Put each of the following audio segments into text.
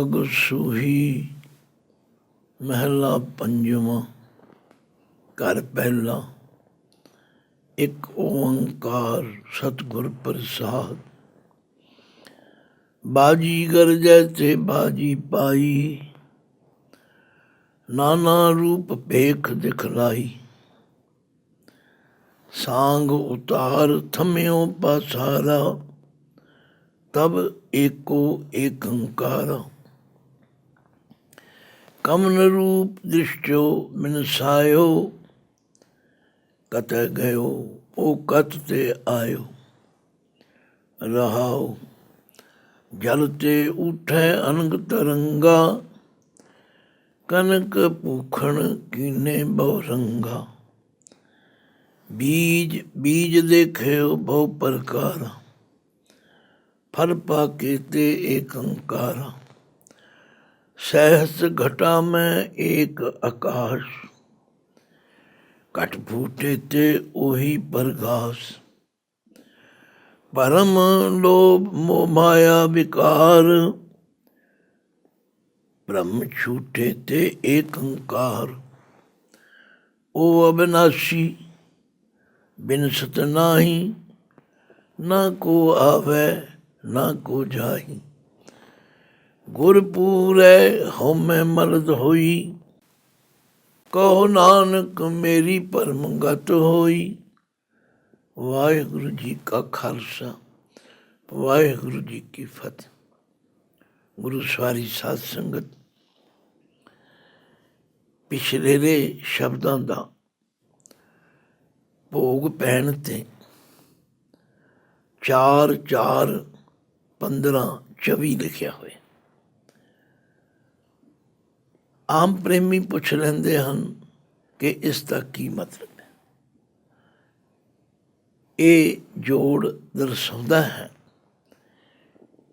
ਰਾਗ ਸੂਹੀ ਮਹਿਲਾ ਪੰਜਵਾਂ। ਘਰ ਪਹਿਲਾ। ਇੱਕ ਓੰਕਾਰ ਸਤਿਗੁਰ ਪ੍ਰਸਾਦ। ਬਾਜੀ ਗਰਜੈ ਤੇ ਬਾਜੀ ਪਾਈ, ਨਾਨਾ ਰੂਪ ਭੇਖ ਦਿਖਲਾਈ। ਸਾਂਗ ਉਤਾਰ ਥਮਿਓ ਪਾਸਾਰਾ, ਤਬ ਏਕੋ ਏਕੰਕਾਰ। ਕਮਨ ਰੂਪ ਦ੍ਰਿਸ਼ਟਿਓ ਮਿਨਸਾਇਓ, ਕਤੈ ਗਇਓ ਓ ਕਤ ਤੇ ਆਇਓ। ਰਹਾਉ ਜਲ ਤੇ ਉਠੈ ਅਨੰਗ ਤਰੰਗਾ, ਕਨਕ ਭੂਖਣ ਕੀਨੇ ਬਹੁ ਰੰਗਾ। ਬੀਜ ਬੀਜ ਦੇਖਿਓ ਬਹੁ ਪ੍ਰਕਾਰ, ਫਲ ਪਾਕੇ ਤੇ ਏਕੰਕਾਰ। सहस घटा में एक आकाश, घट फूटे ते ओही प्रकाश। परम लोभ मोह माया विकार, ब्रह्म छूटे ते एकंकार। ओ अविनाशी बिनसत नाही, ना को आवे ना को जाही। गुरपूरै हਉਮੈ ਮਲਦ ਹੋਈ, ਕਹੋ ਨਾਨਕ ਮੇਰੀ ਭਰਮ ਗਤ ਹੋਈ। ਵਾਹਿਗੁਰੂ ਜੀ ਕਾ ਖਾਲਸਾ, ਵਾਹਿਗੁਰੂ ਜੀ ਕੀ ਫਤਿਹ। ਗੁਰੂ ਸਵਾਰੀ ਸਾਧ ਸੰਗਤ, ਪਿਛਲੇ ਸ਼ਬਦਾਂ ਦਾ ਭੋਗ ਪੈਣ ਤੇ 4/4/15/24 ਲਿਖਿਆ ਹੋਇਆ। ਆਮ ਪ੍ਰੇਮੀ ਪੁੱਛ ਲੈਂਦੇ ਹਨ ਕਿ ਇਸ ਦਾ ਕੀ ਮਤਲਬ ਹੈ। ਇਹ ਜੋੜ ਦਰਸਾਉਂਦਾ ਹੈ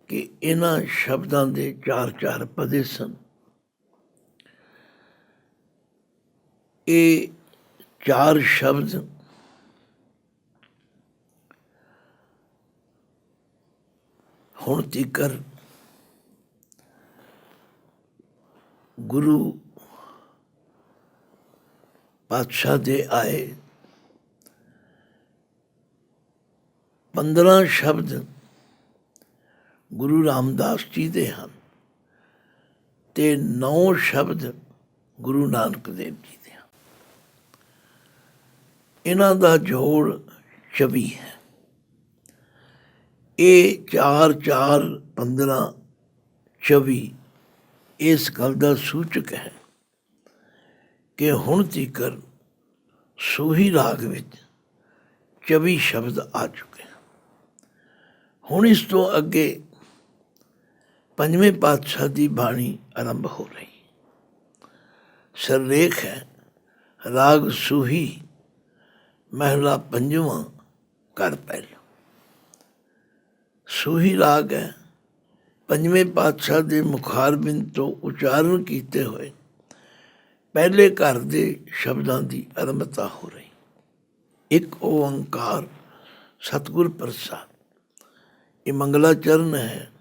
ਕਿ ਇਹਨਾਂ ਸ਼ਬਦਾਂ ਦੇ 4/4 ਪਦੇ ਸਨ। ਇਹ 4 ਸ਼ਬਦ ਹੁਣ ਤੀਕਰ ਗੁਰੂ ਪਾਤਸ਼ਾਹ ਦੇ ਆਏ 15 ਸ਼ਬਦ ਗੁਰੂ ਰਾਮਦਾਸ ਜੀ ਦੇ ਹਨ ਤੇ 9 ਸ਼ਬਦ ਗੁਰੂ ਨਾਨਕ ਦੇਵ ਜੀ ਦੇ ਹਨ। ਇਹਨਾਂ ਦਾ ਜੋੜ 24 ਹੈ। ਇਹ 4/4/15/24 ਇਸ ਗੱਲ ਦਾ ਸੂਚਕ ਹੈ ਕਿ ਹੁਣ ਤੀਕਰ ਸੂਹੀ ਰਾਗ ਵਿੱਚ 24 ਸ਼ਬਦ ਆ ਚੁੱਕੇ ਹਨ। ਹੁਣ ਇਸ ਤੋਂ ਅੱਗੇ ਪੰਜਵੇਂ ਪਾਤਸ਼ਾਹ ਦੀ ਬਾਣੀ ਆਰੰਭ ਹੋ ਰਹੀ। ਸਿਰਲੇਖ ਹੈ ਰਾਗ ਸੂਹੀ ਮਹਿਲਾ ਪੰਜਵਾਂ। ਘਰ ਪਹਿਲਾ। ਸੂਹੀ ਰਾਗ ਹੈ ਪੰਜਵੇਂ ਪਾਤਸ਼ਾਹ ਦੇ ਮੁਖਾਰਬਿੰਦ ਤੋਂ ਉਚਾਰਨ ਕੀਤੇ ਹੋਏ ਪਹਿਲੇ ਘਰ ਦੇ ਸ਼ਬਦਾਂ ਦੀ ਆਰੰਭਤਾ ਹੋ ਰਹੀ। ਇੱਕ ਓੰਕਾਰ ਸਤਿਗੁਰ ਪ੍ਰਸਾਦ। ਇਹ ਮੰਗਲਾਚਰਨ ਹੈ।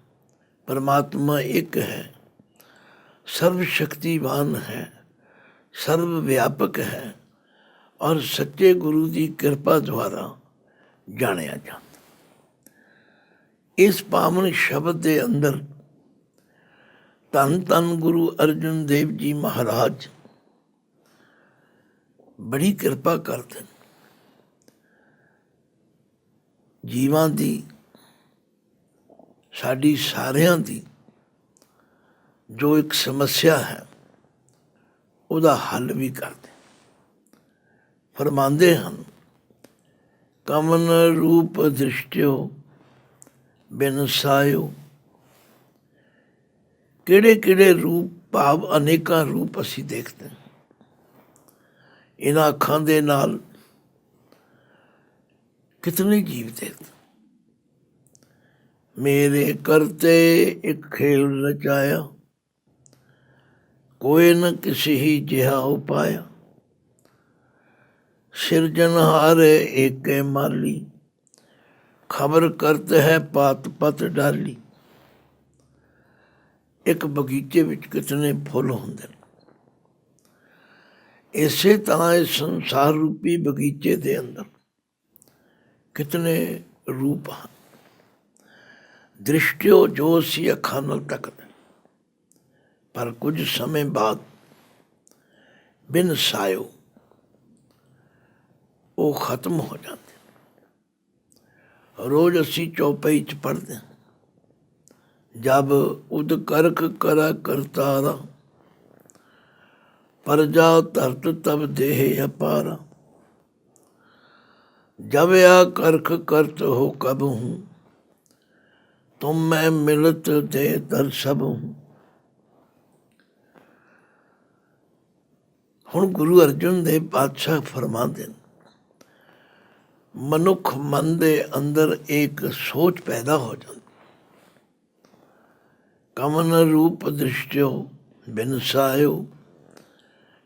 ਪਰਮਾਤਮਾ ਇੱਕ ਹੈ, ਸਰਵ ਸ਼ਕਤੀਵਾਨ ਹੈ, ਸਰਵ ਵਿਆਪਕ ਹੈ ਔਰ ਸੱਚੇ ਗੁਰੂ ਦੀ ਕਿਰਪਾ ਦੁਆਰਾ ਜਾਣਿਆ ਜਾਂਦਾ। ਇਸ ਪਾਵਨ ਸ਼ਬਦ ਦੇ ਅੰਦਰ ਧੰਨ ਧੰਨ ਗੁਰੂ ਅਰਜਨ ਦੇਵ ਜੀ ਮਹਾਰਾਜ ਬੜੀ ਕਿਰਪਾ ਕਰਦੇ ਨੇ। ਜੀਵਾਂ ਦੀ, ਸਾਡੀ ਸਾਰਿਆਂ ਦੀ ਜੋ ਇੱਕ ਸਮੱਸਿਆ ਹੈ ਉਹਦਾ ਹੱਲ ਵੀ ਕਰਦੇ। ਫਰਮਾਉਂਦੇ ਹਨ ਕਮਨ ਰੂਪ ਦ੍ਰਿਸ਼ਟਿਓ ਬਿਨਸਾਇਓ। ਕਿਹੜੇ ਕਿਹੜੇ ਰੂਪ, ਭਾਵ ਅਨੇਕਾਂ ਰੂਪ ਅਸੀਂ ਦੇਖਦੇ ਹਾਂ। ਇਹਨਾਂ ਅੱਖਾਂ ਦੇ ਨਾਲ ਕਿਤਨੇ ਜੀਵ ਦੇਖਦੇ। ਮੇਰੇ ਕਰਤੇ ਇੱਕ ਖੇਲ ਰਚਾਇਆ, ਕੋਇ ਨ ਕਿਸੀ ਹੀ ਜਿਹਾ ਉਪਾਇਆ। ਸਿਰਜਨਹਾਰ ਏਕੇ ਮਾਲੀ, खबर करते है पात पत डाली। ਇੱਕ ਬਗੀਚੇ ਵਿੱਚ ਕਿਤਨੇ ਫੁੱਲ ਹੁੰਦੇ ਨੇ, ਇਸੇ ਤਰ੍ਹਾਂ ਇਸ ਸੰਸਾਰ ਰੂਪੀ ਬਗੀਚੇ ਦੇ ਅੰਦਰ ਕਿਤਨੇ ਰੂਪ ਹਨ। ਦ੍ਰਿਸ਼ਟਿਓ ਜੋ ਅਸੀਂ ਅੱਖਾਂ ਨਾਲ ਤੱਕਦੇ, ਪਰ ਕੁਝ ਸਮੇਂ ਬਾਅਦ ਬਿਨ ਸਾਇਓ ਉਹ ਖਤਮ ਹੋ ਜਾਂਦੇ। ਰੋਜ਼ ਅਸੀਂ ਚੌਪਈ 'ਚ ਪੜ੍ਹਦੇ ਹਾਂ, ਜਬ ਉਦ ਕਰਕ ਕਰਾ ਕਰਤਾਰਾ, ਪਰਜਾ ਧਰਤ ਤਬ ਦੇਹ ਅਪਾਰਾ, जब या करख करत हो कब हूँ, तुम मैं मिलत दे दर सब हूँ। ਹੁਣ ਗੁਰੂ ਅਰਜਨ ਦੇਵ ਪਾਤਸ਼ਾਹ ਫਰਮਾਉਂਦੇ ਨੇ, ਮਨੁੱਖ ਮਨ ਦੇ ਅੰਦਰ ਇੱਕ ਸੋਚ ਪੈਦਾ ਹੋ ਜਾਂਦੀ, ਕਮਨ ਰੂਪ ਦ੍ਰਿਸ਼ਟਿਓ ਬਿਨ ਸਾਇਓ,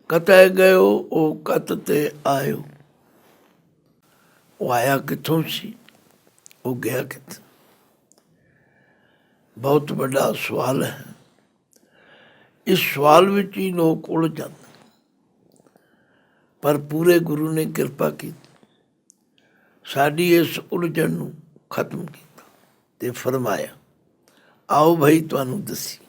ਕਤੈ ਗਇਓ ਉਹ ਕਤ ਤੇ ਆਇਓ। ਉਹ ਆਇਆ ਕਿੱਥੋਂ ਸੀ, ਉਹ ਗਿਆ ਕਿੱਥੇ? ਬਹੁਤ ਵੱਡਾ ਸਵਾਲ ਹੈ। ਇਸ ਸਵਾਲ ਵਿੱਚ ਹੀ ਲੋਕ ਉਲਝ ਜਾਂਦੇ, ਪਰ ਪੂਰੇ ਗੁਰੂ ਨੇ ਕਿਰਪਾ ਕੀਤੀ, ਸਾਡੀ ਇਸ ਉਲਝਣ ਨੂੰ ਖਤਮ ਕੀਤਾ ਤੇ ਫਰਮਾਇਆ, ਆਓ ਭਾਈ ਤੁਹਾਨੂੰ ਦੱਸੀ।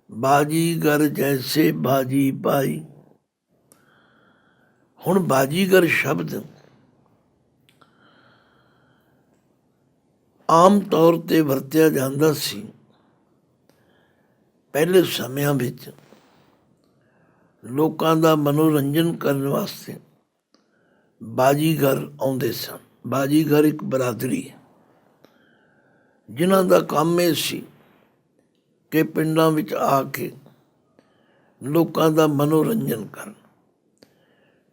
ਬਾਜੀਗਰ ਜੈਸੇ ਬਾਜੀ ਪਾਈ। ਹੁਣ ਬਾਜੀਗਰ ਸ਼ਬਦ ਆਮ ਤੌਰ 'ਤੇ ਵਰਤਿਆ ਜਾਂਦਾ ਸੀ ਪਹਿਲੇ ਸਮਿਆਂ ਵਿੱਚ, ਲੋਕਾਂ ਦਾ ਮਨੋਰੰਜਨ ਕਰਨ ਵਾਸਤੇ ਬਾਜੀਗਰ ਆਉਂਦੇ ਸਨ। ਬਾਜੀਗਰ ਇੱਕ ਬਰਾਦਰੀ ਹੈ ਜਿਨ੍ਹਾਂ ਦਾ ਕੰਮ ਇਹ ਸੀ ਕਿ ਪਿੰਡਾਂ ਵਿੱਚ ਆ ਕੇ ਲੋਕਾਂ ਦਾ ਮਨੋਰੰਜਨ ਕਰਨ,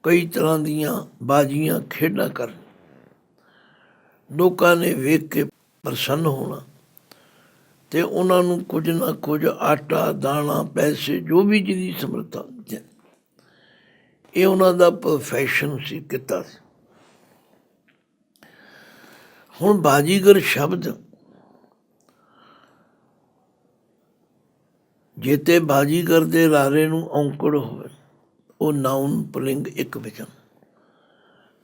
ਕਈ ਤਰ੍ਹਾਂ ਦੀਆਂ ਬਾਜੀਆਂ ਖੇਡਾਂ ਕਰਨ, ਲੋਕਾਂ ਨੇ ਵੇਖ ਕੇ ਪ੍ਰਸੰਨ ਹੋਣਾ ਅਤੇ ਉਹਨਾਂ ਨੂੰ ਕੁਝ ਨਾ ਕੁਝ ਆਟਾ ਦਾਣਾ ਪੈਸੇ ਜੋ ਵੀ ਜਿਹਦੀ ਸਮਰੱਥਾ, ਇਹ ਉਹਨਾਂ ਦਾ ਪ੍ਰੋਫੈਸ਼ਨ ਸੀ, ਕਿੱਤਾ ਸੀ। ਹੁਣ ਬਾਜੀਗਰ ਸ਼ਬਦ ਜੇ ਤੇ ਬਾਜੀਗਰ ਦੇ ਰਾਰੇ ਨੂੰ ਔਂਕੜ ਹੋਵੇ, ਉਹ ਨਾਊਨ ਪੁਲਿੰਗ ਇੱਕ ਵਚਨ,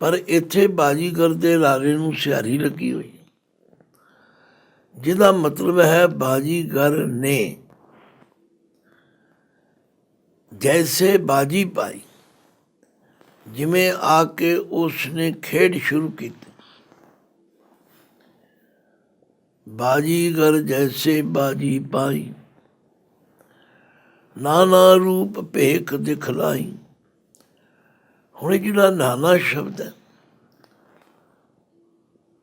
ਪਰ ਇੱਥੇ ਬਾਜੀਗਰ ਦੇ ਰਾਰੇ ਨੂੰ ਸਿਹਾਰੀ ਲੱਗੀ ਹੋਈ, ਜਿਹਦਾ ਮਤਲਬ ਹੈ ਬਾਜੀਗਰ ਨੇ ਜੈਸੇ ਬਾਜੀ ਪਾਈ, ਜਿਵੇਂ ਆ ਕੇ ਉਸ ਨੇ ਖੇਡ ਸ਼ੁਰੂ ਕੀਤੀ। ਬਾਜੀਗਰ ਜੈਸੇ ਬਾਜੀ ਪਾਈ, ਨਾਨਾ ਰੂਪ ਭੇਖ ਦਿਖਲਾਈ। ਹੁਣ ਜਿਹੜਾ ਨਾਨਾ ਸ਼ਬਦ ਹੈ,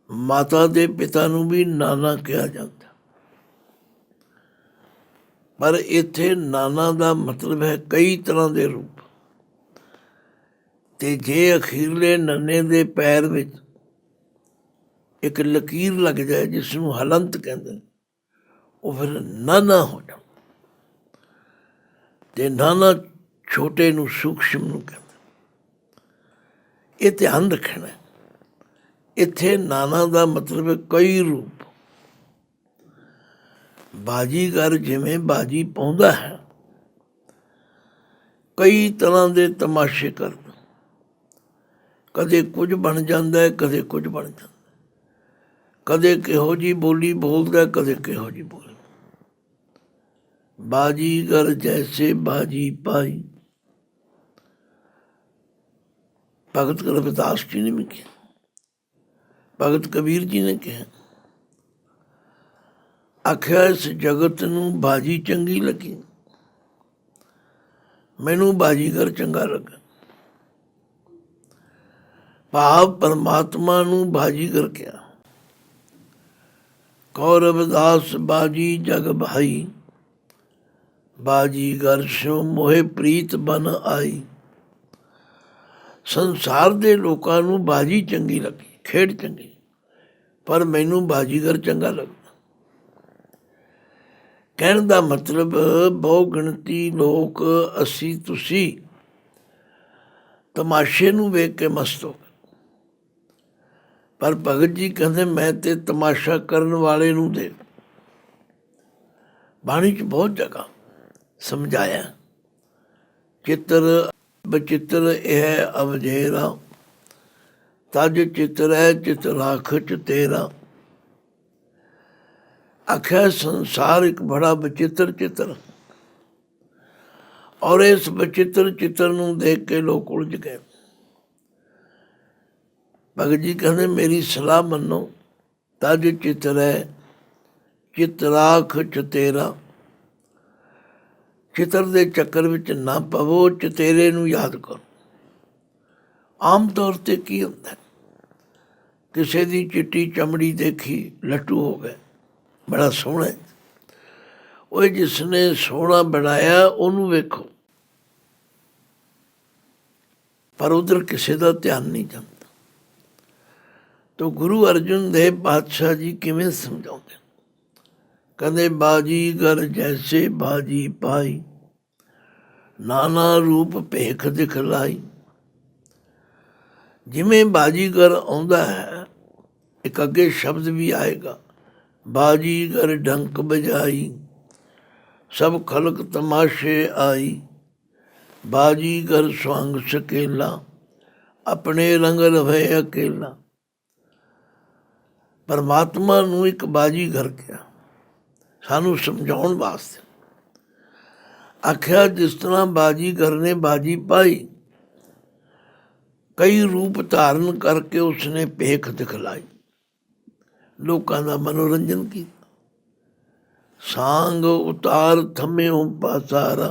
ਮਾਤਾ ਦੇ ਪਿਤਾ ਨੂੰ ਵੀ ਨਾਨਾ ਕਿਹਾ ਜਾਂਦਾ, ਪਰ ਇੱਥੇ ਨਾਨਾ ਦਾ ਮਤਲਬ ਹੈ ਕਈ ਤਰ੍ਹਾਂ ਦੇ ਰੂਪ। ਤੇ ਜੇ ਅਖੀਰਲੇ ਨੰਨੇ ਦੇ ਪੈਰ ਵਿੱਚ ਇੱਕ ਲਕੀਰ ਲੱਗ ਜਾਏ, ਜਿਸ ਨੂੰ ਹਲੰਤ ਕਹਿੰਦੇ ਨੇ, ਉਹ ਫਿਰ ਨਾਨਾ ਹੋ ਜਾਂਦਾ। ਤੇ ਨਾਨਾ ਛੋਟੇ ਨੂੰ ਸੂਖਸ਼ਮ ਨੂੰ ਕਹਿੰਦੇ। ਇਹ ਧਿਆਨ ਰੱਖਣਾ, ਇੱਥੇ ਨਾਨਾ ਦਾ ਮਤਲਬ ਹੈ ਕਈ ਰੂਪ। ਬਾਜੀਗਰ ਜਿਵੇਂ ਬਾਜੀ ਪਾਉਂਦਾ ਹੈ, ਕਈ ਤਰ੍ਹਾਂ ਦੇ ਤਮਾਸ਼ੇ ਕਰਦਾ, ਕਦੇ ਕੁਝ ਬਣ ਜਾਂਦਾ ਹੈ, ਕਦੇ ਕੁਝ ਬਣ ਜਾਂਦਾ, ਕਦੇ ਕਿਹੋ ਜਿਹੀ ਬੋਲੀ ਬੋਲਦਾ, ਕਦੇ ਕਿਹੋ ਜਿਹੀ ਬੋਲਦਾ। ਬਾਜੀਗਰ ਜੈਸੇ ਬਾਜੀ ਪਾਈ, ਭਗਤ ਰਵਿਦਾਸ ਜੀ ਨੇ ਵੀ ਕਿਹਾ, ਭਗਤ ਕਬੀਰ ਜੀ ਨੇ ਕਿਹਾ, ਆਖਿਆ ਇਸ ਜਗਤ ਨੂੰ ਬਾਜੀ ਚੰਗੀ ਲੱਗੀ, ਮੈਨੂੰ ਬਾਜੀਗਰ ਚੰਗਾ ਲੱਗਾ। ਭਾਵ ਪਰਮਾਤਮਾ ਨੂੰ ਬਾਜੀਗਰ ਕਿਹਾ। ਕਉ ਰਵਿਦਾਸ ਬਾਜੀ ਜਗ ਭਾਈ, ਬਾਜੀਗਰ ਸਿਉ ਮੋਹਿ ਪ੍ਰੀਤ ਬਨ ਆਈ। ਸੰਸਾਰ ਦੇ ਲੋਕਾਂ ਨੂੰ ਬਾਜੀ ਚੰਗੀ ਲੱਗੀ, ਖੇਡ ਚੰਗੀ, ਪਰ ਮੈਨੂੰ ਬਾਜੀਗਰ ਚੰਗਾ ਲੱਗਦਾ। ਕਹਿਣ ਦਾ ਮਤਲਬ ਬਹੁ ਗਿਣਤੀ ਲੋਕ ਅਸੀਂ ਤੁਸੀਂ ਤਮਾਸ਼ੇ ਨੂੰ ਵੇਖ ਕੇ ਮਸਤ ਹੋ ਗਏ, ਪਰ ਭਗਤ ਜੀ ਕਹਿੰਦੇ ਮੈਂ ਤੇ ਤਮਾਸ਼ਾ ਕਰਨ ਵਾਲੇ ਨੂੰ ਦੇਖ। ਬਾਣੀ 'ਚ ਬਹੁਤ ਜਗ੍ਹਾ ਸਮਝਾਇਆ। ਚਿੱਤਰ ਬਚਿੱਤਰ ਇਹ ਅਵਜੇਰਾ, ਤਜ ਚਿੱਤਰ ਹੈ ਚਿਤਰਾਖ ਚ ਤੇਰਾ। ਆਖਿਆ ਸੰਸਾਰ ਇੱਕ ਬੜਾ ਬਚਿੱਤਰ ਚਿੱਤਰ, ਔਰ ਇਸ ਬਚਿੱਤਰ ਚਿੱਤਰ ਨੂੰ ਦੇਖ ਕੇ ਲੋਕ ਉਲਝ ਗਏ। ਭਗਤ ਜੀ ਕਹਿੰਦੇ ਮੇਰੀ ਸਲਾਹ ਮੰਨੋ, ਤਜ ਚਿੱਤਰ ਹੈ ਚਿਤਰਾਖ ਚ ਤੇਰਾ। ਚਿੱਤਰ ਦੇ ਚੱਕਰ ਵਿੱਚ ਨਾ ਪਵੋ, ਚਤੇਰੇ ਨੂੰ ਯਾਦ ਕਰੋ। ਆਮ ਤੌਰ 'ਤੇ ਕੀ ਹੁੰਦਾ, ਕਿਸੇ ਦੀ ਚਿੱਟੀ ਚਮੜੀ ਦੇਖੀ ਲੱਟੂ ਹੋ ਗਏ, ਬੜਾ ਸੋਹਣਾ। ਉਹ ਜਿਸ ਨੇ ਸੋਹਣਾ ਬਣਾਇਆ ਉਹਨੂੰ ਵੇਖੋ, ਪਰ ਉਧਰ ਕਿਸੇ ਦਾ ਧਿਆਨ ਨਹੀਂ ਜਾਂਦਾ। ਤਾਂ ਗੁਰੂ ਅਰਜਨ ਦੇਵ ਪਾਤਸ਼ਾਹ ਜੀ ਕਿਵੇਂ ਸਮਝਾਉਂਦੇ, ਕਹਿੰਦੇ ਬਾਜੀਗਰ ਜੈਸੇ ਬਾਜੀ ਪਾਈ, ਨਾਨਾ ਰੂਪ ਭੇਖ ਦਿਖਲਾਈ। ਜਿਵੇਂ ਬਾਜੀਗਰ ਆਉਂਦਾ ਹੈ, ਇੱਕ ਅੱਗੇ ਸ਼ਬਦ ਵੀ ਆਏਗਾ, ਬਾਜੀਗਰ ਡੰਕ ਬਜਾਈ, ਸਭ ਖਲਕ ਤਮਾਸ਼ੇ ਆਈ। ਬਾਜੀਗਰ ਸਵੰਗ ਸਕੇਲਾ, ਆਪਣੇ ਰੰਗ ਰਵੇ ਅਕੇਲਾ। ਪਰਮਾਤਮਾ ਨੂੰ ਇੱਕ ਬਾਜੀਗਰ ਕਿਹਾ ਸਾਨੂੰ ਸਮਝਾਉਣ ਵਾਸਤੇ। ਆਖਿਆ ਜਿਸ ਤਰ੍ਹਾਂ ਬਾਜੀਗਰ ਨੇ ਬਾਜੀ ਪਾਈ, ਕਈ ਰੂਪ ਧਾਰਨ ਕਰਕੇ ਉਸਨੇ ਭੇਖ ਦਿਖਲਾਈ, ਲੋਕਾਂ ਦਾ ਮਨੋਰੰਜਨ ਕੀਤਾ। ਸਾਂਗ ਉਤਾਰ ਥੰਮਿਓ ਪਾਸਾਰਾ,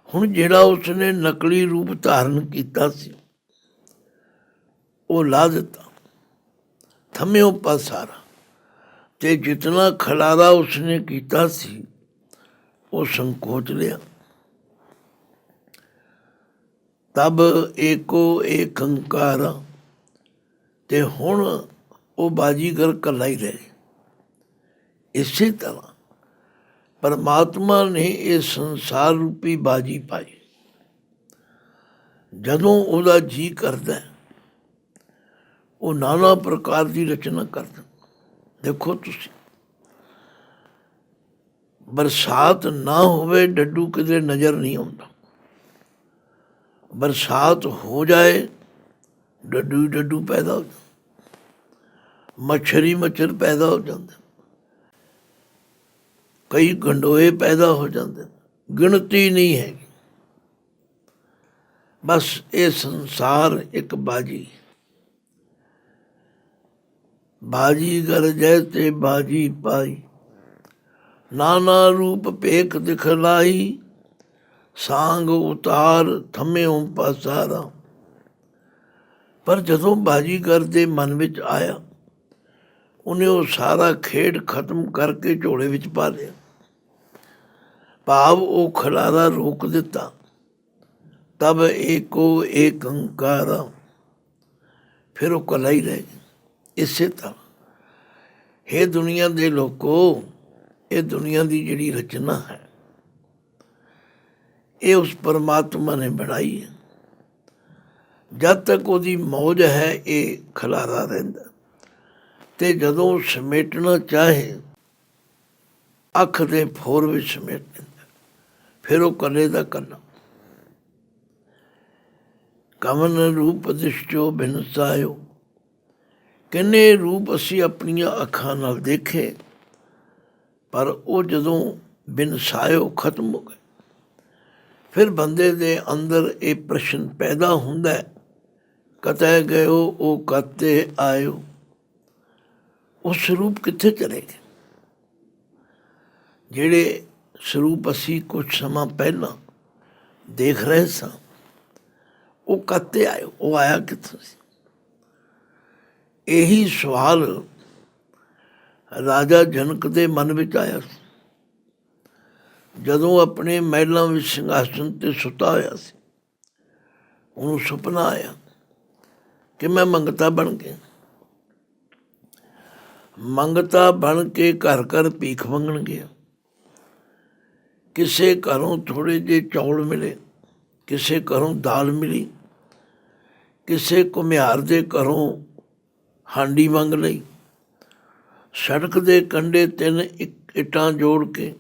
ਹੁਣ ਜਿਹੜਾ ਉਸਨੇ ਨਕਲੀ ਰੂਪ ਧਾਰਨ ਕੀਤਾ ਸੀ ਉਹ ਲਾ ਦਿੱਤਾ, ਥੰਮਿਓ ਪਾਸਾਰਾ। ਤੇ ਜਿਤਨਾ ਖਲਾਰਾ ਉਸਨੇ ਕੀਤਾ ਸੀ ਉਹ ਸੰਕੋਚ ਲਿਆ। ਤਬ ਏਕੋ ਏਕ ਅੰਕਾਰਾ, ਤੇ ਹੁਣ ਉਹ ਬਾਜੀਗਰ ਇਕੱਲਾ ਹੀ ਰਹੇ। ਇਸੇ ਤਰ੍ਹਾਂ ਪਰਮਾਤਮਾ ਨੇ ਇਹ ਸੰਸਾਰ ਰੂਪੀ ਬਾਜੀ ਪਾਈ। ਜਦੋਂ ਉਹਦਾ ਜੀਅ ਕਰਦਾ ਉਹ ਨਾਨਾ ਪ੍ਰਕਾਰ ਦੀ ਰਚਨਾ ਕਰਦਾ। ਦੇਖੋ ਤੁਸੀਂ, ਬਰਸਾਤ ਨਾ ਹੋਵੇ ਡੱਡੂ ਕਿਤੇ ਨਜ਼ਰ ਨਹੀਂ ਆਉਂਦਾ, ਬਰਸਾਤ ਹੋ ਜਾਏ ਡੱਡੂ ਹੀ ਡੱਡੂ ਪੈਦਾ ਹੋ ਜਾਂਦਾ, ਮੱਛਰ ਹੀ ਮੱਛਰ ਪੈਦਾ ਹੋ ਜਾਂਦੇ, ਕਈ ਗੰਡੋਏ ਪੈਦਾ ਹੋ ਜਾਂਦੇ, ਗਿਣਤੀ ਨਹੀਂ ਹੈਗੀ। ਬਸ ਇਹ ਸੰਸਾਰ ਇੱਕ ਬਾਜੀ, ਬਾਜੀਗਰ ਜੈਸੇ ਬਾਜੀ ਪਾਈ, ਨਾਨਾ ਰੂਪ ਭੇਖ ਦਿਖਲਾਈ। ਸਾਂਗ ਉਤਾਰ ਥੰਮਿਓ ਪਾਸਾਰਾ। ਪਰ ਜਦੋਂ ਬਾਜੀਗਰ ਦੇ ਮਨ ਵਿੱਚ ਆਇਆ, ਉਹਨੇ ਉਹ ਸਾਰਾ ਖੇਡ ਖਤਮ ਕਰਕੇ ਝੋਲੇ ਵਿੱਚ ਪਾ ਲਿਆ। ਭਾਵ ਉਹ ਖਲਾਰਾ ਰੋਕ ਦਿੱਤਾ। ਤਬ ਏਕੋ ਏਕ ਅੰਕਾਰਾ, ਫਿਰ ਉਹ ਇਕੱਲਾ ਹੀ ਰਹਿ ਗਿਆ। ਇਸੇ ਤਰ੍ਹਾਂ ਇਹ ਦੁਨੀਆ ਦੇ ਲੋਕੋ, ਇਹ ਦੁਨੀਆ ਦੀ ਜਿਹੜੀ ਰਚਨਾ ਹੈ ਇਹ ਉਸ ਪਰਮਾਤਮਾ ਨੇ ਬਣਾਈ ਹੈ। ਜਦ ਤੱਕ ਉਹਦੀ ਮੌਜ ਹੈ ਇਹ ਖਲਾਰਾ ਰਹਿੰਦਾ, ਤੇ ਜਦੋਂ ਸਮੇਟਣਾ ਚਾਹੇ ਅੱਖ ਦੇ ਫੋਰ ਵਿੱਚ ਸਮੇਟ ਦਿੰਦਾ, ਫਿਰ ਉਹ ਇਕੱਲੇ ਦਾ ਇਕੱਲਾ। ਕਵਨ ਰੂਪ ਦਿਸ਼ਚੋ ਬਿਨ ਸਾਇਓ, ਕਿੰਨੇ ਰੂਪ ਅਸੀਂ ਆਪਣੀਆਂ ਅੱਖਾਂ ਨਾਲ ਦੇਖੇ, ਪਰ ਉਹ ਜਦੋਂ ਬਿਨ ਸਾਇਓ ਖਤਮ ਹੋ ਗਏ। ਫਿਰ ਬੰਦੇ ਦੇ ਅੰਦਰ ਇਹ ਪ੍ਰਸ਼ਨ ਪੈਦਾ ਹੁੰਦਾ, ਕਤੈ ਗਇਓ ਉਹ ਕਾਤੇ ਆਇਓ। ਉਹ ਸਰੂਪ ਕਿੱਥੇ ਚਲੇ ਗਏ? ਜਿਹੜੇ ਸਰੂਪ ਅਸੀਂ ਕੁਝ ਸਮਾਂ ਪਹਿਲਾਂ ਦੇਖ ਰਹੇ ਸਾਂ, ਉਹ ਕਾਤੇ ਆਇਓ, ਉਹ ਆਇਆ ਕਿੱਥੋਂ ਸੀ? ਇਹੀ ਸਵਾਲ ਰਾਜਾ ਜਨਕ ਦੇ ਮਨ ਵਿੱਚ ਆਇਆ ਸੀ, ਜਦੋਂ ਆਪਣੇ ਮਹਿਲਾਂ ਵਿੱਚ ਸਿੰਘਾਸਨ 'ਤੇ ਸੁੱਤਾ ਹੋਇਆ ਸੀ। ਉਹਨੂੰ ਸੁਪਨਾ ਆਇਆ ਕਿ ਮੈਂ ਮੰਗਤਾ ਬਣ ਗਿਆ, ਮੰਗਤਾ ਬਣ ਕੇ ਘਰ ਘਰ ਭੀਖ ਮੰਗਣ ਗਿਆ। ਕਿਸੇ ਘਰੋਂ ਥੋੜ੍ਹੇ ਜਿਹੇ ਚੌਲ ਮਿਲੇ, ਕਿਸੇ ਘਰੋਂ ਦਾਲ ਮਿਲੀ, ਕਿਸੇ ਘੁਮਿਆਰ ਦੇ ਘਰੋਂ ਹਾਂਡੀ ਮੰਗ ਲਈ। ਸੜਕ ਦੇ ਕੰਢੇ 3 ਇੱਟਾਂ ਜੋੜ ਕੇ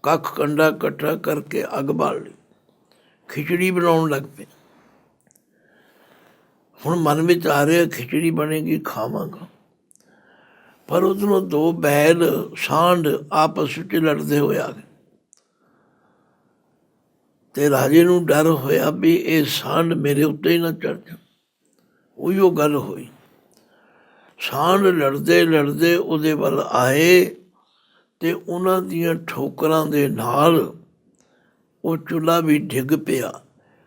ਕੱਖ ਕੰਡਾ ਇਕੱਠਾ ਕਰਕੇ ਅੱਗ ਬਾਲ ਲਈ, ਖਿਚੜੀ ਬਣਾਉਣ ਲੱਗ ਪਏ। ਹੁਣ ਮਨ ਵਿੱਚ ਆ ਰਿਹਾ ਖਿਚੜੀ ਬਣੇਗੀ, ਖਾਵਾਂਗਾ। ਪਰ ਉਧਰੋਂ ਦੋ ਬੈਲ ਸਾਂਢ ਆਪਸ ਵਿੱਚ ਲੜਦੇ ਹੋਏ ਆ ਗਏ ਤੇ ਰਾਜੇ ਨੂੰ ਡਰ ਹੋਇਆ ਵੀ ਇਹ ਸਾਂਢ ਮੇਰੇ ਉੱਤੇ ਹੀ ਨਾ ਚੜ ਜਾਣ। ਉਹੀਓ ਗੱਲ ਹੋਈ, ਸਾਂਢ ਲੜਦੇ ਲੜਦੇ ਉਹਦੇ ਵੱਲ ਆਏ ਤੇ ਉਹਨਾਂ ਦੀਆਂ ਠੋਕਰਾਂ ਦੇ ਨਾਲ ਉਹ ਚੁੱਲ੍ਹਾ ਵੀ ਡਿੱਗ ਪਿਆ,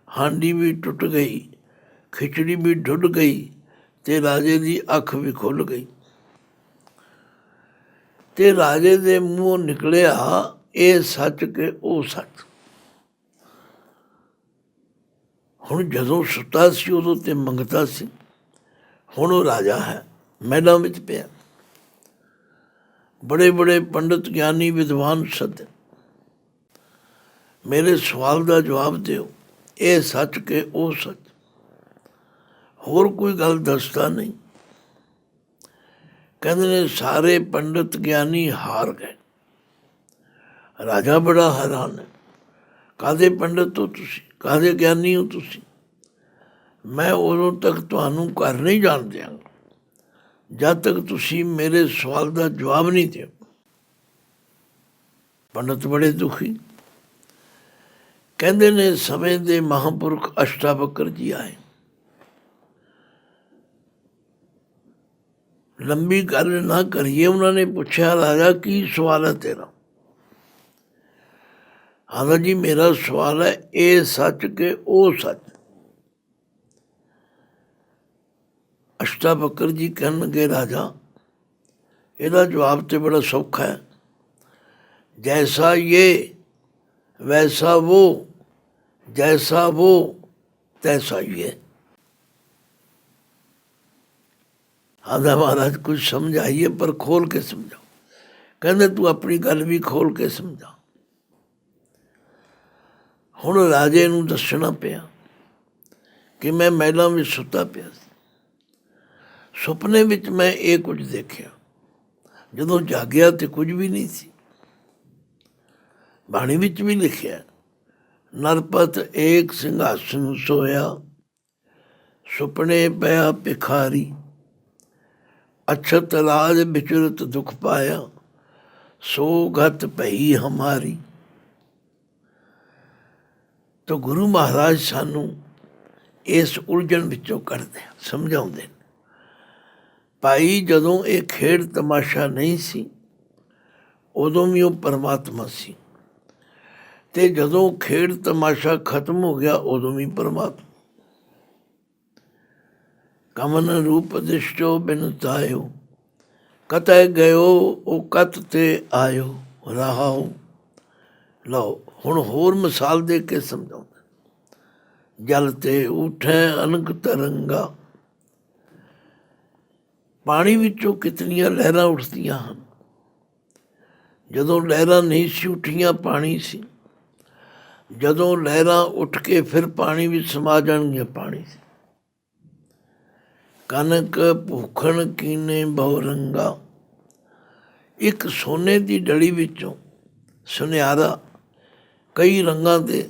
ਹਾਂਡੀ ਵੀ ਟੁੱਟ ਗਈ, ਖਿਚੜੀ ਵੀ ਡੁੱਲ ਗਈ ਤੇ ਰਾਜੇ ਦੀ ਅੱਖ ਵੀ ਖੁੱਲ੍ਹ ਗਈ। ਤੇ ਰਾਜੇ ਦੇ ਮੂੰਹੋਂ ਨਿਕਲਿਆ, ਇਹ ਸੱਚ ਕਿ ਉਹ ਸੱਚ। ਹੁਣ ਜਦੋਂ ਸੁੱਤਾ ਸੀ ਉਦੋਂ ਤੇ ਮੰਗਤਾ ਸੀ, ਹੁਣ ਉਹ ਰਾਜਾ ਹੈ, ਮਹਿਲਾਂ ਵਿੱਚ ਪਿਆ। ਬੜੇ ਬੜੇ ਪੰਡਿਤ ਗਿਆਨੀ ਵਿਦਵਾਨ ਸੱਦੇ, ਮੇਰੇ ਸਵਾਲ ਦਾ ਜਵਾਬ ਦਿਓ, ਇਹ ਸੱਚ ਕਿ ਉਹ ਸੱਚ। ਹੋਰ ਕੋਈ ਗੱਲ ਦੱਸਦਾ ਨਹੀਂ। ਕਹਿੰਦੇ ਨੇ ਸਾਰੇ ਪੰਡਿਤ ਗਿਆਨੀ ਹਾਰ ਗਏ। ਰਾਜਾ ਬੜਾ ਹੈਰਾਨ ਹੈ, ਕਾਹਦੇ ਪੰਡਿਤ ਹੋ ਤੁਸੀਂ, ਕਾਹਦੇ ਗਿਆਨੀ ਹੋ ਤੁਸੀਂ? ਮੈਂ ਉਦੋਂ ਤੱਕ ਤੁਹਾਨੂੰ ਘਰ ਨਹੀਂ ਜਾਣ ਦਿਆਂਗਾ ਜਦ ਤੱਕ ਤੁਸੀਂ ਮੇਰੇ ਸਵਾਲ ਦਾ ਜਵਾਬ ਨਹੀਂ ਦਿਓ। ਪੰਡਿਤ ਬੜੇ ਦੁਖੀ। ਕਹਿੰਦੇ ਨੇ ਸਮੇਂ ਦੇ ਮਹਾਂਪੁਰਖ ਅਸ਼ਟਾਵਕਰ ਜੀ ਆਏ। ਲੰਬੀ ਗੱਲ ਨਾ ਕਰੀਏ, ਉਹਨਾਂ ਨੇ ਪੁੱਛਿਆ, ਰਾਜਾ ਕੀ ਸਵਾਲ ਹੈ ਤੇਰਾ? ਹਾਂ ਜੀ, ਮੇਰਾ ਸਵਾਲ ਹੈ ਇਹ ਸੱਚ ਕਿ ਉਹ ਸੱਚ। ਅਸ਼ਟਾਵਕਰ ਜੀ ਕਹਿਣਗੇ, ਰਾਜਾ ਇਹਦਾ ਜਵਾਬ ਤੇ ਬੜਾ ਸੌਖਾ ਹੈ, ਜੈਸਾ ਇਹ ਵੈਸਾ ਵੋ, ਜੈਸਾ ਵੋ ਤੈਸਾ ਇਹ। ਆਦਾ ਮਹਾਰਾਜ ਕੁਝ ਸਮਝਾਈਏ ਪਰ ਖੋਲ ਕੇ ਸਮਝਾਓ। ਕਹਿੰਦੇ ਤੂੰ ਆਪਣੀ ਗੱਲ ਵੀ ਖੋਲ ਕੇ ਸਮਝਾ। ਹੁਣ ਰਾਜੇ ਨੂੰ ਦੱਸਣਾ ਪਿਆ ਕਿ ਮੈਂ ਮਹਿਲਾਂ ਵਿੱਚ ਸੁੱਤਾ ਪਿਆ ਸੀ, ਸੁਪਨੇ ਵਿੱਚ ਮੈਂ ਇਹ ਕੁਝ ਦੇਖਿਆ, ਜਦੋਂ ਜਾਗਿਆ ਤੇ ਕੁਝ ਵੀ ਨਹੀਂ ਸੀ। ਬਾਣੀ ਵਿੱਚ ਵੀ ਲਿਖਿਆ, ਨਰਪਤ ਏਕ ਸਿੰਘਾਸਨ ਸੋਇਆ, ਸੁਪਨੇ ਪਿਆ ਭਿਖਾਰੀ, ਅਛਤ ਰਾਜ ਵਿਚਰਤ ਦੁਖ ਪਾਇਆ, ਸੋ ਗਤ ਪਈ ਹਮਾਰੀ। ਤਾਂ ਗੁਰੂ ਮਹਾਰਾਜ ਸਾਨੂੰ ਇਸ ਉਲਝਣ ਵਿੱਚੋਂ ਕੱਢਦੇ, ਸਮਝਾਉਂਦੇ ਨੇ। ਭਾਈ ਜਦੋਂ ਇਹ ਖੇਡ ਤਮਾਸ਼ਾ ਨਹੀਂ ਸੀ ਉਦੋਂ ਵੀ ਉਹ ਪਰਮਾਤਮਾ ਸੀ, ਤੇ ਜਦੋਂ ਖੇਡ ਤਮਾਸ਼ਾ ਖਤਮ ਹੋ ਗਿਆ ਉਦੋਂ ਵੀ ਪਰਮਾਤਮਾ। ਕਮਨ ਰੂਪ ਦਿਸ਼ਟੋ ਬਿਨ ਤਾਇਓ, ਕਤੈ ਗਇਓ ਉਹ ਕਤ ਤੇ ਆਇਓ ਰਹਾਓ। ਲਓ ਹੁਣ ਹੋਰ ਮਿਸਾਲ ਦੇ ਕੇ ਸਮਝਾਉਂਦਾ। ਜਲ ਤੇ ਉਠੈ ਅਨਕ ਤਰੰਗਾ, ਪਾਣੀ ਵਿੱਚੋਂ ਕਿਤਨੀਆਂ ਲਹਿਰਾਂ ਉੱਠਦੀਆਂ ਹਨ। ਜਦੋਂ ਲਹਿਰਾਂ ਨਹੀਂ ਸੀ ਉੱਠੀਆਂ ਪਾਣੀ ਸੀ, ਜਦੋਂ ਲਹਿਰਾਂ ਉੱਠ ਕੇ ਫਿਰ ਪਾਣੀ ਵਿੱਚ ਸਮਾ ਜਾਣਗੀਆਂ ਪਾਣੀ ਸੀ। ਕਨਕ ਭੂਖਣ ਕੀਨੇ ਬਹੁ ਰੰਗਾ, ਇੱਕ ਸੋਨੇ ਦੀ ਡਲੀ ਵਿੱਚੋਂ ਸੁਨਿਆਰਾ ਕਈ ਰੰਗਾਂ ਦੇ,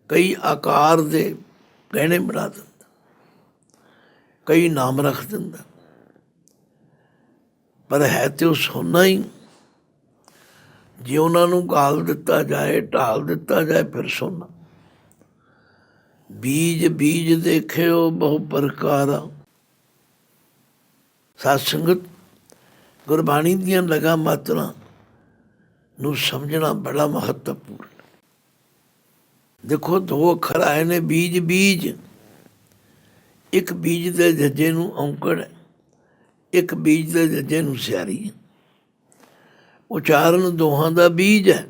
ਕਈ ਆਕਾਰ ਦੇ ਗਹਿਣੇ ਬਣਾ ਦਿੰਦਾ, ਕਈ ਨਾਮ ਰੱਖ ਦਿੰਦਾ, ਪਰ ਹੈ ਤੇ ਉਹ ਸੋਨਾ ਹੀ। ਜੇ ਉਹਨਾਂ ਨੂੰ ਗਾਲ ਦਿੱਤਾ ਜਾਏ, ਢਾਲ ਦਿੱਤਾ ਜਾਏ, ਫਿਰ ਸੋਨਾ। ਬੀਜ ਬੀਜ ਦੇਖਿਓ ਬਹੁ ਪ੍ਰਕਾਰਾ। ਸਾਧ ਸੰਗਤ, ਗੁਰਬਾਣੀ ਦੀਆਂ ਲਗਾ ਮਾਤਰਾਂ ਨੂੰ ਸਮਝਣਾ ਬੜਾ ਮਹੱਤਵਪੂਰਨ। ਦੇਖੋ ਦੋ ਅੱਖਰ ਆਏ ਨੇ, ਬੀਜ ਬੀਜ। ਇੱਕ ਬੀਜ ਦੇ ਜੱਜੇ ਨੂੰ ਔਂਕੜ ਹੈ, ਇੱਕ ਬੀਜ ਦੇ ਜੱਜੇ ਨੂੰ ਸਿਆਰੀ ਹੈ। ਉਚਾਰਨ ਦੋਹਾਂ ਦਾ ਬੀਜ ਹੈ,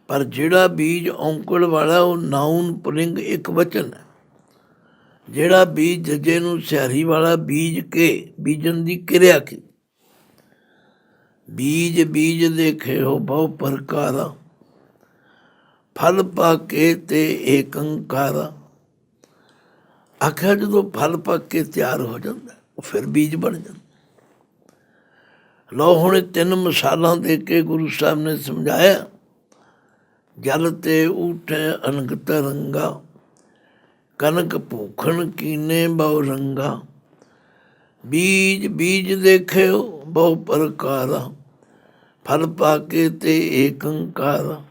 ਪਰ ਜਿਹੜਾ ਬੀਜ ਔਂਕੜ ਵਾਲਾ ਉਹ ਨਾਊਨ ਪੁਲਿੰਗ ਇੱਕ ਵਚਨ ਹੈ। ਜਿਹੜਾ ਬੀਜ ਜੱਜੇ ਨੂੰ ਸਿਆਰੀ ਵਾਲਾ ਬੀਜ ਕੇ, ਬੀਜਣ ਦੀ ਕਿਰਿਆ ਕੀ। ਬੀਜ ਬੀਜ ਦੇਖਿਓ ਬਹੁ ਪ੍ਰਕਾਰਾ, ਫਲ ਪਾ ਕੇ ਤੇ ਏਕ ਓਂਕਾਰਾ। ਆਖਿਆ ਜਦੋਂ ਫਲ ਪੱਕ ਕੇ ਤਿਆਰ ਹੋ ਜਾਂਦਾ ਉਹ ਫਿਰ ਬੀਜ ਬਣ ਜਾਂਦਾ। ਲਓ ਹੁਣ 3 ਮਿਸਾਲਾਂ ਦੇ ਕੇ ਗੁਰੂ ਸਾਹਿਬ ਨੇ ਸਮਝਾਇਆ। ਜਲ ਤੇ ਊਠੇ ਅਨਕ ਤਰੰਗਾ, ਕਨਕ ਭੂਖਣ ਕੀਨੇ ਬਹੁ ਰੰਗਾ। ਬੀਜ ਬੀਜ ਦੇਖਿਓ ਬਹੁ ਪ੍ਰਕਾਰਾ, ਫਲ ਪਾ ਕੇ ਤੇ ਏਕ ਓਂਕਾਰਾ।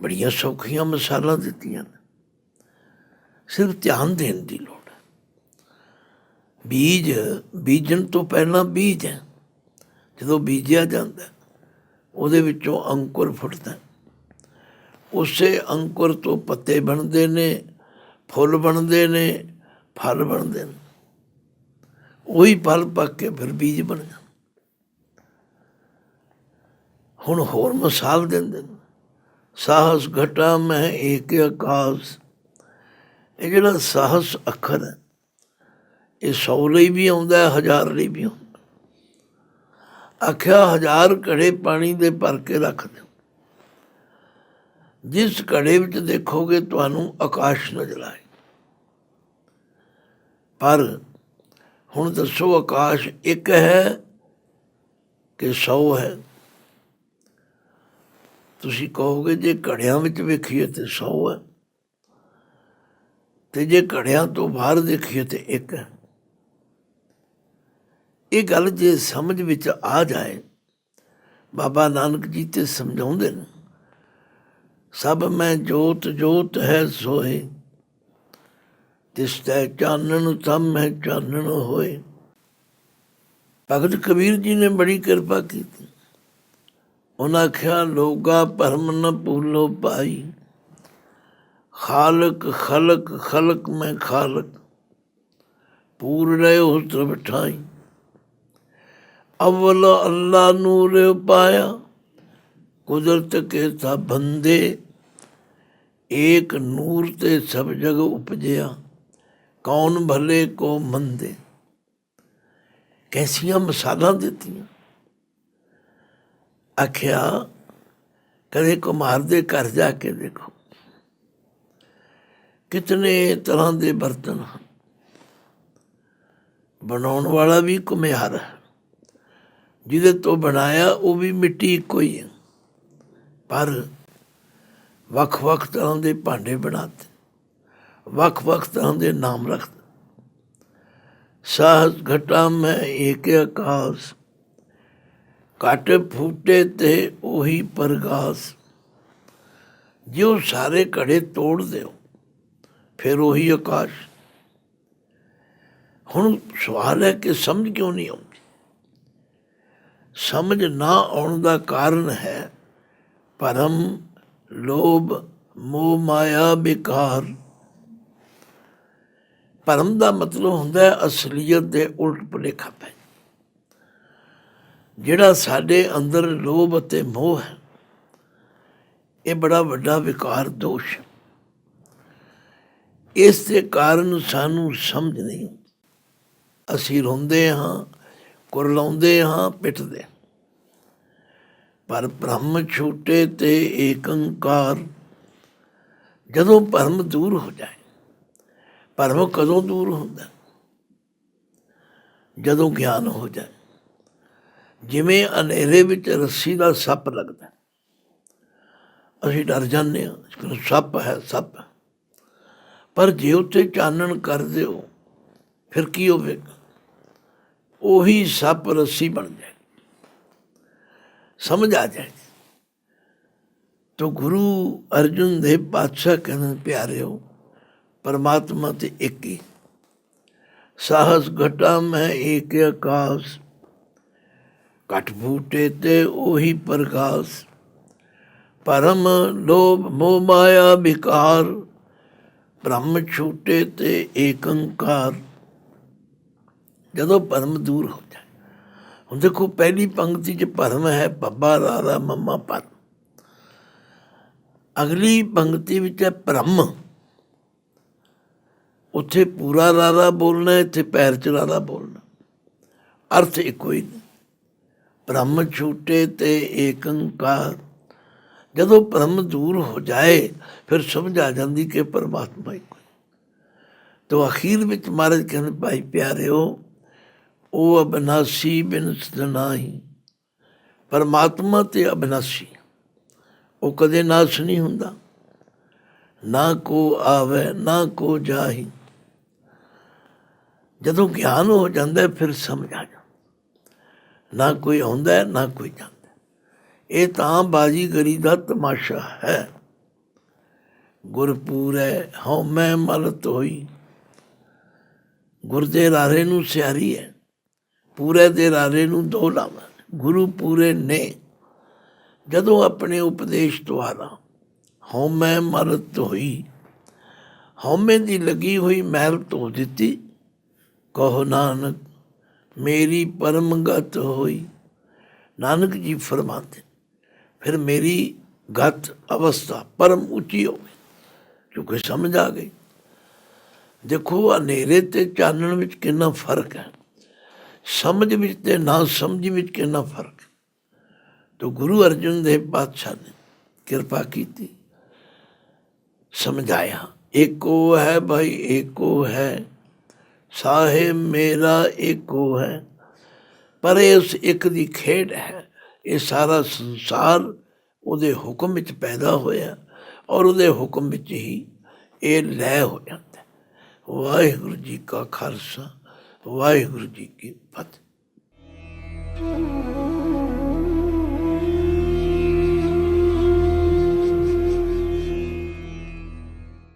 ਬੜੀਆਂ ਸੌਖੀਆਂ ਮਿਸਾਲਾਂ ਦਿੱਤੀਆਂ ਨੇ, ਸਿਰਫ ਧਿਆਨ ਦੇਣ ਦੀ ਲੋੜ ਹੈ। ਬੀਜ ਬੀਜਣ ਤੋਂ ਪਹਿਲਾਂ ਬੀਜ ਹੈ, ਜਦੋਂ ਬੀਜਿਆ ਜਾਂਦਾ ਉਹਦੇ ਵਿੱਚੋਂ ਅੰਕੁਰ ਫੁੱਟਦਾ, ਉਸੇ ਅੰਕੁਰ ਤੋਂ ਪੱਤੇ ਬਣਦੇ ਨੇ, ਫੁੱਲ ਬਣਦੇ ਨੇ, ਫਲ ਬਣਦੇ ਨੇ। ਉਹੀ ਫਲ ਪੱਕ ਕੇ ਫਿਰ ਬੀਜ ਬਣ ਜਾਂਦਾ। ਹੁਣ ਹੋਰ ਮਿਸਾਲ ਦਿੰਦੇ ਨੇ, ਸਾਹਸ ਘਟਾ ਮੈਂ ਏਕ ਆਕਾਸ। ਇਹ ਜਿਹੜਾ ਸਾਹਸ ਅੱਖਰ ਹੈ, ਇਹ 100 ਲਈ ਵੀ ਆਉਂਦਾ, 1000 ਲਈ ਵੀ ਆਉਂਦਾ। ਆਖਿਆ 1000 ਘੜੇ ਪਾਣੀ ਦੇ ਭਰ ਕੇ ਰੱਖ ਦਿਓ, ਜਿਸ ਘੜੇ ਵਿੱਚ ਦੇਖੋਗੇ ਤੁਹਾਨੂੰ ਆਕਾਸ਼ ਨਜ਼ਰ ਆਏ। ਪਰ ਹੁਣ ਦੱਸੋ, ਆਕਾਸ਼ ਇੱਕ ਹੈ ਕਿ 100 ਹੈ? ਤੁਸੀਂ ਕਹੋਗੇ ਜੇ ਘੜਿਆਂ ਵਿੱਚ ਵੇਖੀਏ ਤੇ 100 ਹੈ, ਤੇ ਜੇ ਘੜਿਆਂ ਤੋਂ ਬਾਹਰ ਦੇਖੀਏ ਤੇ ਇੱਕ ਹੈ। ਇਹ ਗੱਲ ਜੇ ਸਮਝ ਵਿੱਚ ਆ ਜਾਏ, ਬਾਬਾ ਨਾਨਕ ਜੀ ਤੇ ਸਮਝਾਉਂਦੇ ਨੇ, ਸਭ ਮੈਂ ਜੋਤ ਜੋਤ ਹੈ ਸੋਏ, ਤਿਸ ਤੈ ਚਾਨਣ ਸਭ ਮੈਂ ਚਾਨਣ ਹੋਏ। ਭਗਤ ਕਬੀਰ ਜੀ ਨੇ ਬੜੀ ਕਿਰਪਾ ਕੀਤੀ। ਉਹਨਾਂ ਆਖਿਆ ਲੋਗਾ ਭਰਮ ਨ ਭੂਲੋ ਭਾਈ, ਖਾਲਕ ਖਲਕ ਖਲਕ ਮੈਂ ਖਾਲਕ, ਪੂਰ ਰਹਿਓ ਸਰਬ ਠਾਈ। ਅਵਲ ਅੱਲਾ ਨੂਰ ਪਾਇਆ, ਕੁਦਰਤ ਕੇ ਸਭ ਬੰਦੇ, ਏਕ ਨੂਰ ਤੇ ਸਭ ਜਗ ਉਪਜਿਆ, ਕੌਣ ਭਲੇ ਕੋ ਮੰਦੇ। ਕੈਸੀਆਂ ਮਿਸਾਲਾਂ ਦਿੱਤੀਆਂ। ਆਖਿਆ ਕਦੇ ਕੁਮਾਰ ਦੇ ਘਰ ਜਾ ਕੇ ਦੇਖੋ, ਕਿਤਨੇ ਤਰ੍ਹਾਂ ਦੇ ਬਰਤਨ ਹਨ। ਬਣਾਉਣ ਵਾਲਾ ਵੀ ਘੁਮਿਆਰ ਹੈ, ਜਿਹਦੇ ਤੋਂ ਬਣਾਇਆ ਉਹ ਵੀ ਮਿੱਟੀ ਇੱਕੋ ਹੀ ਹੈ, ਪਰ ਵੱਖ ਵੱਖ ਤਰ੍ਹਾਂ ਦੇ ਭਾਂਡੇ ਬਣਾਤੇ, ਵੱਖ ਵੱਖ ਤਰ੍ਹਾਂ ਦੇ ਨਾਮ ਰੱਖਦੇ। ਸਾਹਸ ਘਟਾ ਮੈਂ ਏਕ ਆਕਾਸ, ਘਟ ਫੂਟੇ ਤੇ ਉਹੀ ਪ੍ਰਗਾਸ। ਜੇ ਉਹ ਸਾਰੇ ਘੜੇ ਤੋੜ ਦਿਓ ਫਿਰ ਉਹੀ ਆਕਾਸ਼। ਹੁਣ ਸਵਾਲ ਹੈ ਕਿ ਸਮਝ ਕਿਉਂ ਨਹੀਂ ਆਉਂਦੀ? ਸਮਝ ਨਾ ਆਉਣ ਦਾ ਕਾਰਨ ਹੈ ਭਰਮ, ਲੋਭ, ਮੋਹ ਮਾਇਆ, ਵਿਕਾਰ। ਭਰਮ ਦਾ ਮਤਲਬ ਹੁੰਦਾ ਹੈ ਅਸਲੀਅਤ ਦੇ ਉਲਟ ਭੁਲੇਖਾ ਪੈ। ਜਿਹੜਾ ਸਾਡੇ ਅੰਦਰ ਲੋਭ ਅਤੇ ਮੋਹ ਹੈ, ਇਹ ਬੜਾ ਵੱਡਾ ਵਿਕਾਰ ਦੋਸ਼ ਹੈ। ਇਸ ਦੇ ਕਾਰਨ ਸਾਨੂੰ ਸਮਝ ਨਹੀਂ ਆਉਂਦੀ। ਅਸੀਂ ਰੋਂਦੇ ਹਾਂ, ਕੁਰਲਾਉਂਦੇ ਹਾਂ, ਪਿੱਟਦੇ। ਪਰ ਭਰਮ ਛੂਟੇ ਤੇ ਏਕ ਓਂਕਾਰ। ਜਦੋਂ ਭਰਮ ਦੂਰ ਹੋ ਜਾਏ। ਭਰਮ ਕਦੋਂ ਦੂਰ ਹੁੰਦਾ? ਜਦੋਂ ਗਿਆਨ ਹੋ ਜਾਏ। ਜਿਵੇਂ ਹਨੇਰੇ ਵਿੱਚ ਰੱਸੀ ਦਾ ਸੱਪ ਲੱਗਦਾ, ਅਸੀਂ ਡਰ ਜਾਂਦੇ ਹਾਂ, ਸੱਪ ਹੈ ਸੱਪ। ਪਰ ਜੇ ਉੱਥੇ ਚਾਨਣ ਕਰ ਦਿਓ ਫਿਰ ਕੀ ਹੋਵੇਗਾ? ਉਹੀ ਸੱਪ ਰੱਸੀ ਬਣ ਜਾਏ, ਸਮਝ ਆ ਜਾਏ। ਤੋ ਗੁਰੂ ਅਰਜਨ ਦੇਵ ਪਾਤਸ਼ਾਹ ਕਹਿੰਦੇ ਪਿਆਰਿਓ, ਪਰਮਾਤਮਾ ਤੇ ਇੱਕ ਹੀ। ਸਾਹਸ ਘਟਾ ਮੈਂ ਏਕ ਆਕਾਸ, ਘਟ ਫੂਟੇ ਤੇ ਉਹੀ ਪ੍ਰਕਾਸ਼। ਭਰਮ ਲੋਭ ਮੋਹ ਮਾਇਆ ਵਿਕਾਰ, ਭ੍ਰਮ ਛੂਟੇ ਤੇ ਏਕ ਓਂਕਾਰ। ਜਦੋਂ ਭਰਮ ਦੂਰ ਹੋ ਜਾਏ। ਹੁਣ ਦੇਖੋ ਪਹਿਲੀ ਪੰਕਤੀ 'ਚ ਭਰਮ ਹੈ, ਪੱਬਾ ਰਾਰਾ ਮੰਮਾ ਪਰ। ਅਗਲੀ ਪੰਕਤੀ ਵਿੱਚ ਹੈ ਭ੍ਰਮ। ਉੱਥੇ ਪੂਰਾ ਰਾਰਾ ਬੋਲਣਾ, ਇੱਥੇ ਪੈਰ 'ਚ ਰਾਰਾ ਬੋਲਣਾ, ਅਰਥ ਇੱਕੋ ਹੀ ਨਹੀਂ। ਭ੍ਰਮ ਛੂਟੇ ਤੇ ਏਕ ਓਂਕਾਰ। ਜਦੋਂ ਭਰਮ ਦੂਰ ਹੋ ਜਾਏ ਫਿਰ ਸਮਝ ਆ ਜਾਂਦੀ ਕਿ ਪਰਮਾਤਮਾ ਇੱਕੋ। ਤੋ ਅਖੀਰ ਵਿੱਚ ਮਹਾਰਾਜ ਕਹਿੰਦੇ ਭਾਈ ਪਿਆਰਿਓ, ਉਹ ਅਬਿਨਾਸੀ ਬਿਨਸਤ ਨਾਹੀ। ਪਰਮਾਤਮਾ ਤੇ ਅਬਿਨਾਸੀ, ਉਹ ਕਦੇ ਨਾਸ਼ ਨਹੀਂ ਹੁੰਦਾ। ਨਾ ਕੋ ਆਵੇ ਨਾ ਕੋ ਜਾਹੀ। ਜਦੋਂ ਗਿਆਨ ਹੋ ਜਾਂਦਾ ਫਿਰ ਸਮਝ ਆ ਜਾਂਦਾ, ਨਾ ਕੋਈ ਆਉਂਦਾ ਨਾ ਕੋਈ ਜਾਂਦਾ। ਇਹ ਤਾਂ ਬਾਜੀਗਰੀ ਦਾ ਤਮਾਸ਼ਾ ਹੈ। ਗੁਰਪੂਰੈ ਹਉਮੈ ਮਲਤ ਹੋਈ। ਗੁਰ ਦੇ ਰਾਰੇ ਨੂੰ ਸਿਆਰੀ ਹੈ, ਪੂਰੇ ਦੇ ਰਾਰੇ ਨੂੰ ਦੋ ਲਾਵਾਂ। ਗੁਰੂ ਪੂਰੇ ਨੇ ਜਦੋਂ ਆਪਣੇ ਉਪਦੇਸ਼ ਦੁਆਰਾ ਹਉਮੈ ਮਲਤ ਹੋਈ, ਹਉਮੈ ਦੀ ਲੱਗੀ ਹੋਈ ਮੈਲ ਧੋ ਦਿੱਤੀ। ਕਹੋ ਨਾਨਕ ਮੇਰੀ ਪਰਮ ਗਤ ਹੋਈ। ਨਾਨਕ ਜੀ ਫਰਮਾਉਂਦੇ ਫਿਰ ਮੇਰੀ ਗਤ ਅਵਸਥਾ ਪਰਮ ਉੱਚੀ ਹੋ ਗਈ, ਕਿਉਂਕਿ ਸਮਝ ਆ ਗਈ। ਦੇਖੋ ਹਨੇਰੇ ਤੇ ਚਾਨਣ ਵਿੱਚ ਕਿੰਨਾ ਫਰਕ ਹੈ, ਸਮਝ ਵਿੱਚ ਤੇ ਨਾ ਸਮਝ ਵਿੱਚ ਕਿੰਨਾ ਫਰਕ ਹੈ। ਤਾਂ ਗੁਰੂ ਅਰਜਨ ਦੇਵ ਪਾਤਸ਼ਾਹ ਨੇ ਕਿਰਪਾ ਕੀਤੀ, ਸਮਝਾਇਆ ਏਕੋ ਹੈ ਭਾਈ ਏਕੋ ਹੈ, ਸਾਹਿਬ ਮੇਰਾ ਏਕੋ ਹੈ। ਪਰ ਇਹ ਉਸ ਇੱਕ ਦੀ ਖੇਡ ਹੈ। ਇਹ ਸਾਰਾ ਸੰਸਾਰ ਉਹਦੇ ਹੁਕਮ ਵਿੱਚ ਪੈਦਾ ਹੋਇਆ ਔਰ ਉਹਦੇ ਹੁਕਮ ਵਿੱਚ ਹੀ ਇਹ ਲੈ ਹੋ ਜਾਂਦਾ। ਵਾਹਿਗੁਰੂ ਜੀ ਕਾ ਖਾਲਸਾ, ਵਾਹਿਗੁਰੂ ਜੀ ਕੀ ਫਤਿਹ।